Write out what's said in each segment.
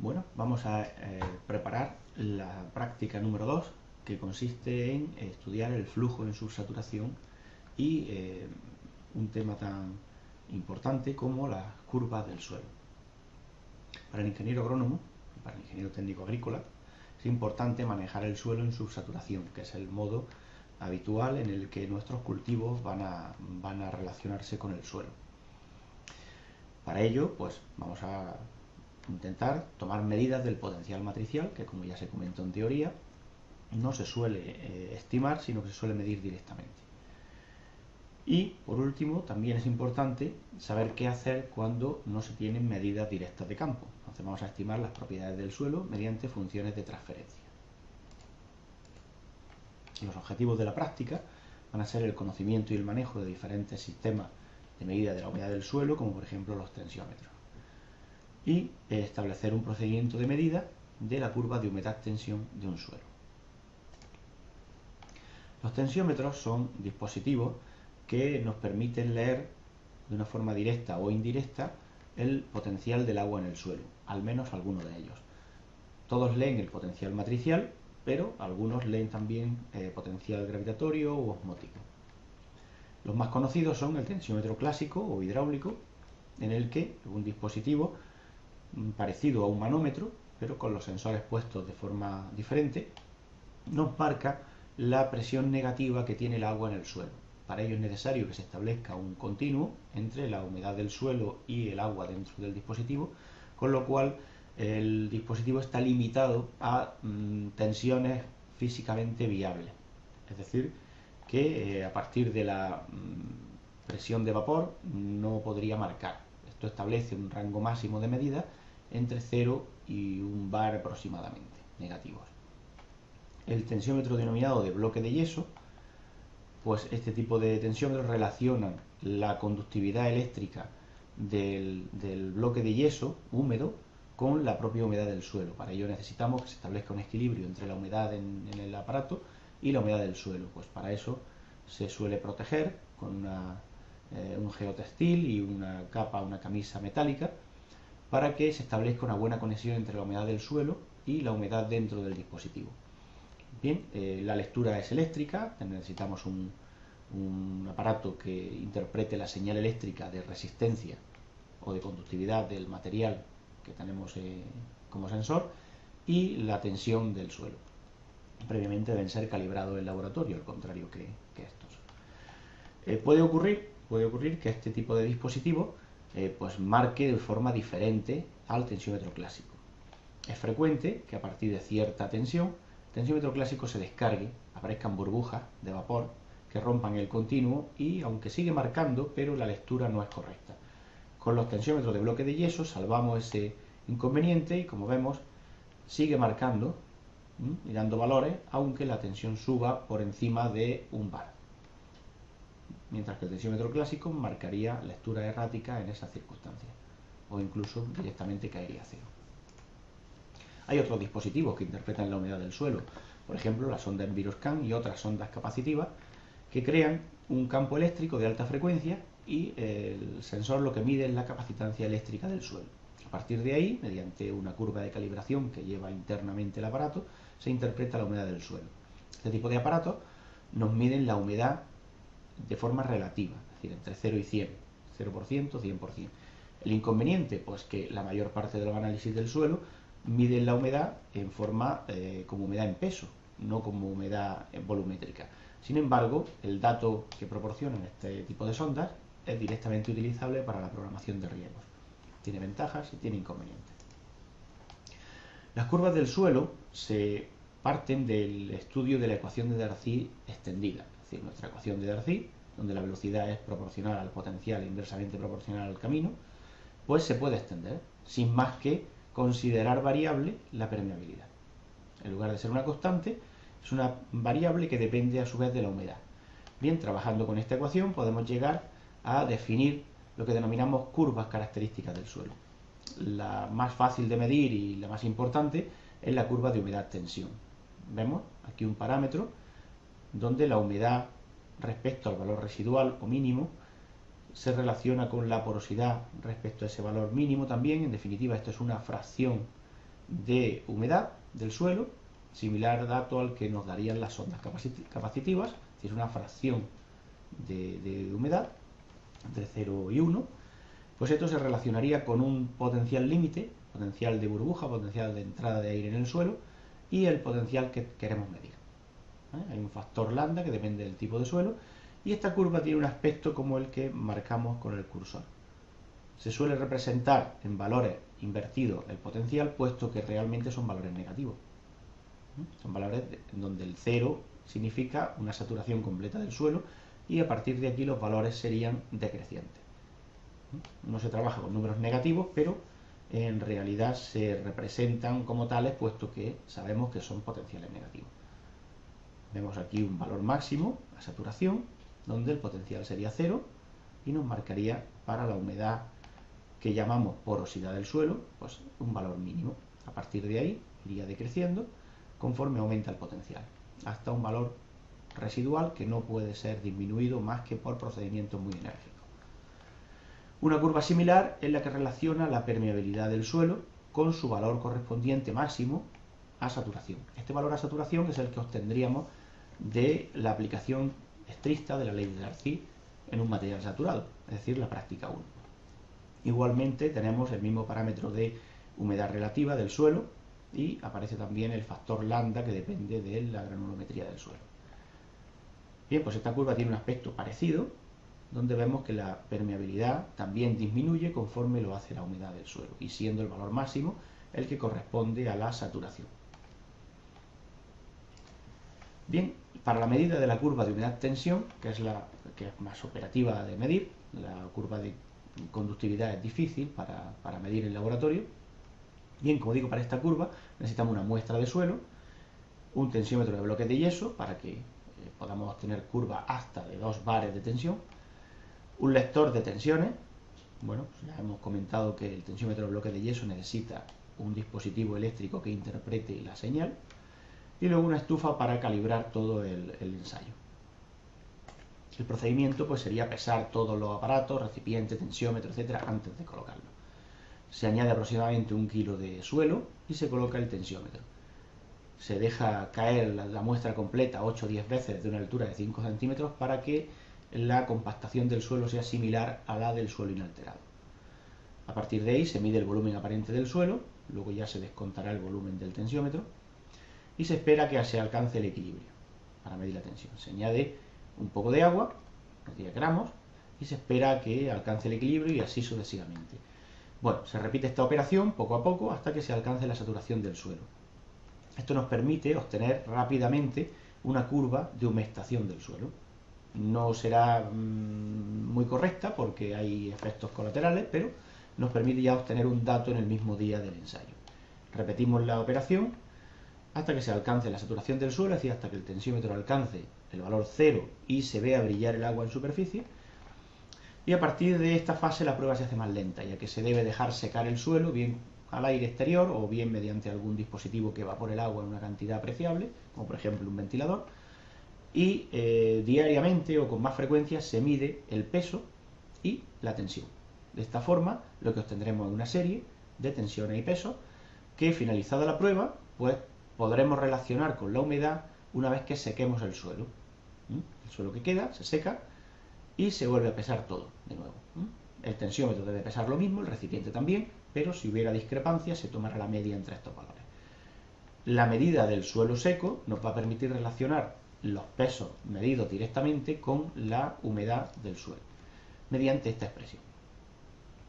Bueno, vamos a preparar la práctica número 2, que consiste en estudiar el flujo en subsaturación y un tema tan importante como las curvas del suelo. Para el ingeniero agrónomo, para el ingeniero técnico agrícola, es importante manejar el suelo en subsaturación, que es el modo habitual en el que nuestros cultivos van a relacionarse con el suelo. Para ello, pues vamos a intentar tomar medidas del potencial matricial, que como ya se comentó en teoría, no se suele estimar, sino que se suele medir directamente. Y, por último, también es importante saber qué hacer cuando no se tienen medidas directas de campo. Entonces vamos a estimar las propiedades del suelo mediante funciones de transferencia. Los objetivos de la práctica van a ser el conocimiento y el manejo de diferentes sistemas de medida de la humedad del suelo, como por ejemplo los tensiómetros, y establecer un procedimiento de medida de la curva de humedad-tensión de un suelo. Los tensiómetros son dispositivos que nos permiten leer de una forma directa o indirecta el potencial del agua en el suelo, al menos algunos de ellos. Todos leen el potencial matricial, pero algunos leen también potencial gravitatorio u osmótico. Los más conocidos son el tensiómetro clásico o hidráulico, en el que un dispositivo parecido a un manómetro, pero con los sensores puestos de forma diferente, nos marca la presión negativa que tiene el agua en el suelo. Para ello es necesario que se establezca un continuo entre la humedad del suelo y el agua dentro del dispositivo, con lo cual el dispositivo está limitado a tensiones físicamente viables. Es decir, que a partir de la presión de vapor no podría marcar. Esto establece un rango máximo de medida entre 0 y 1 bar aproximadamente, negativos. El tensiómetro denominado de bloque de yeso, pues este tipo de tensiómetros relacionan la conductividad eléctrica del bloque de yeso húmedo con la propia humedad del suelo. Para ello necesitamos que se establezca un equilibrio entre la humedad en el aparato y la humedad del suelo. Pues para eso se suele proteger con un geotextil y una camisa metálica, para que se establezca una buena conexión entre la humedad del suelo y la humedad dentro del dispositivo. Bien, la lectura es eléctrica, necesitamos un aparato que interprete la señal eléctrica de resistencia o de conductividad del material que tenemos como sensor y la tensión del suelo. Previamente deben ser calibrados en laboratorio, al contrario que estos. Puede ocurrir que este tipo de dispositivo pues marque de forma diferente al tensiómetro clásico. Es frecuente que a partir de cierta tensión, el tensiómetro clásico se descargue, aparezcan burbujas de vapor que rompan el continuo y aunque sigue marcando, pero la lectura no es correcta. Con los tensiómetros de bloque de yeso salvamos ese inconveniente y, como vemos, sigue marcando y dando valores, aunque la tensión suba por encima de 1 bar. Mientras que el tensiómetro clásico marcaría lectura errática en esas circunstancias, o incluso directamente caería a 0. Hay otros dispositivos que interpretan la humedad del suelo, por ejemplo la sonda Enviroscan y otras sondas capacitivas, que crean un campo eléctrico de alta frecuencia y el sensor lo que mide es la capacitancia eléctrica del suelo. A partir de ahí, mediante una curva de calibración que lleva internamente el aparato, se interpreta la humedad del suelo. Este tipo de aparatos nos miden la humedad de forma relativa, es decir, entre 0 y 100, 0%, 100%. El inconveniente, pues que la mayor parte de los análisis del suelo miden la humedad en forma como humedad en peso, no como humedad volumétrica. Sin embargo, el dato que proporcionan este tipo de sondas es directamente utilizable para la programación de riegos. Tiene ventajas y tiene inconvenientes. Las curvas del suelo se parten del estudio de la ecuación de Darcy extendida, es decir, nuestra ecuación de Darcy, donde la velocidad es proporcional al potencial e inversamente proporcional al camino, pues se puede extender, sin más que considerar variable la permeabilidad. En lugar de ser una constante, es una variable que depende a su vez de la humedad. Bien, trabajando con esta ecuación podemos llegar a definir lo que denominamos curvas características del suelo. La más fácil de medir y la más importante es la curva de humedad-tensión. Vemos aquí un parámetro donde la humedad respecto al valor residual o mínimo se relaciona con la porosidad respecto a ese valor mínimo también. En definitiva, esto es una fracción de humedad del suelo, similar dato al que nos darían las ondas capacitivas, es decir, una fracción de humedad entre 0 y 1, pues esto se relacionaría con un potencial límite, potencial de burbuja, potencial de entrada de aire en el suelo, y el potencial que queremos medir. Hay un factor lambda que depende del tipo de suelo, y esta curva tiene un aspecto como el que marcamos con el cursor. Se suele representar en valores invertidos el potencial, puesto que realmente son valores negativos. Son valores en donde el 0 significa una saturación completa del suelo, y a partir de aquí los valores serían decrecientes. No se trabaja con números negativos, pero en realidad se representan como tales, puesto que sabemos que son potenciales negativos. Vemos aquí un valor máximo, la saturación, donde el potencial sería 0 y nos marcaría para la humedad que llamamos porosidad del suelo, pues un valor mínimo. A partir de ahí iría decreciendo conforme aumenta el potencial, hasta un valor residual que no puede ser disminuido más que por procedimientos muy enérgicos. Una curva similar es la que relaciona la permeabilidad del suelo con su valor correspondiente máximo a saturación. Este valor a saturación es el que obtendríamos de la aplicación estricta de la ley de Darcy en un material saturado, es decir, la práctica 1. Igualmente tenemos el mismo parámetro de humedad relativa del suelo y aparece también el factor lambda que depende de la granulometría del suelo. Bien, pues esta curva tiene un aspecto parecido, donde vemos que la permeabilidad también disminuye conforme lo hace la humedad del suelo, y siendo el valor máximo el que corresponde a la saturación. Bien, para la medida de la curva de humedad-tensión, que es la que es más operativa de medir, la curva de conductividad es difícil para medir en laboratorio. Bien, como digo, para esta curva necesitamos una muestra de suelo, un tensiómetro de bloques de yeso para que podamos obtener curva hasta de 2 bares de tensión, un lector de tensiones. Bueno, pues ya hemos comentado que el tensiómetro de bloques de yeso necesita un dispositivo eléctrico que interprete la señal, y luego una estufa para calibrar todo el ensayo. El procedimiento pues sería pesar todos los aparatos, recipiente, tensiómetro, etcétera, antes de colocarlo. Se añade aproximadamente 1 kilo de suelo y se coloca el tensiómetro. Se deja caer la muestra completa 8 o 10 veces de una altura de 5 centímetros para que la compactación del suelo sea similar a la del suelo inalterado. A partir de ahí se mide el volumen aparente del suelo, luego ya se descontará el volumen del tensiómetro y se espera que se alcance el equilibrio para medir la tensión. Se añade un poco de agua, unos 10 gramos, y se espera que alcance el equilibrio y así sucesivamente. Bueno, se repite esta operación poco a poco hasta que se alcance la saturación del suelo. Esto nos permite obtener rápidamente una curva de humectación del suelo. No será muy correcta porque hay efectos colaterales, pero nos permite ya obtener un dato en el mismo día del ensayo. Repetimos la operación hasta que se alcance la saturación del suelo, es decir, hasta que el tensiómetro alcance el valor 0 y se vea brillar el agua en superficie. Y a partir de esta fase la prueba se hace más lenta, ya que se debe dejar secar el suelo, bien al aire exterior o bien mediante algún dispositivo que evapore el agua en una cantidad apreciable, como por ejemplo un ventilador. Y diariamente o con más frecuencia se mide el peso y la tensión. De esta forma lo que obtendremos es una serie de tensiones y pesos que, finalizada la prueba, pues podremos relacionar con la humedad una vez que sequemos el suelo. El suelo que queda se seca y se vuelve a pesar todo de nuevo. El tensiómetro debe pesar lo mismo, el recipiente también, pero si hubiera discrepancia se tomará la media entre estos valores. La medida del suelo seco nos va a permitir relacionar los pesos medidos directamente con la humedad del suelo, mediante esta expresión.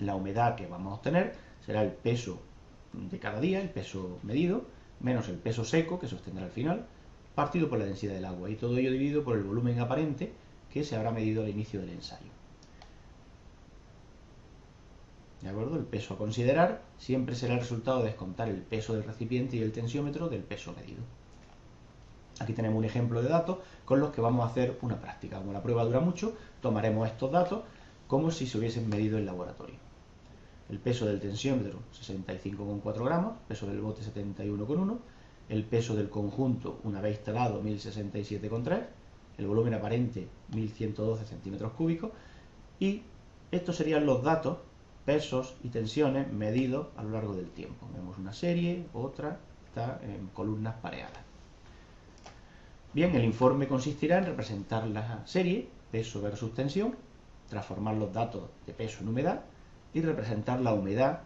La humedad que vamos a obtener será el peso de cada día, el peso medido, menos el peso seco, que se obtendrá al final, partido por la densidad del agua, y todo ello dividido por el volumen aparente que se habrá medido al inicio del ensayo. ¿De acuerdo? El peso a considerar siempre será el resultado de descontar el peso del recipiente y el tensiómetro del peso medido. Aquí tenemos un ejemplo de datos con los que vamos a hacer una práctica. Como la prueba dura mucho, tomaremos estos datos como si se hubiesen medido en laboratorio. El peso del tensiómetro 65,4 gramos, peso del bote 71,1, el peso del conjunto una vez instalado 1067,3, el volumen aparente 1112 centímetros cúbicos, y estos serían los datos pesos y tensiones medidos a lo largo del tiempo. Vemos una serie, otra, está en columnas pareadas. Bien, el informe consistirá en representar la serie, peso versus tensión, transformar los datos de peso en humedad y representar la humedad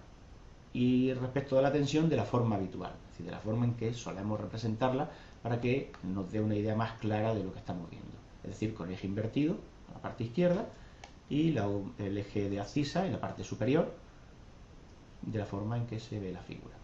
y respecto de la tensión de la forma habitual, es decir, de la forma en que solemos representarla para que nos dé una idea más clara de lo que estamos viendo. Es decir, con el eje invertido a la parte izquierda y el eje de abscisa en la parte superior, de la forma en que se ve la figura.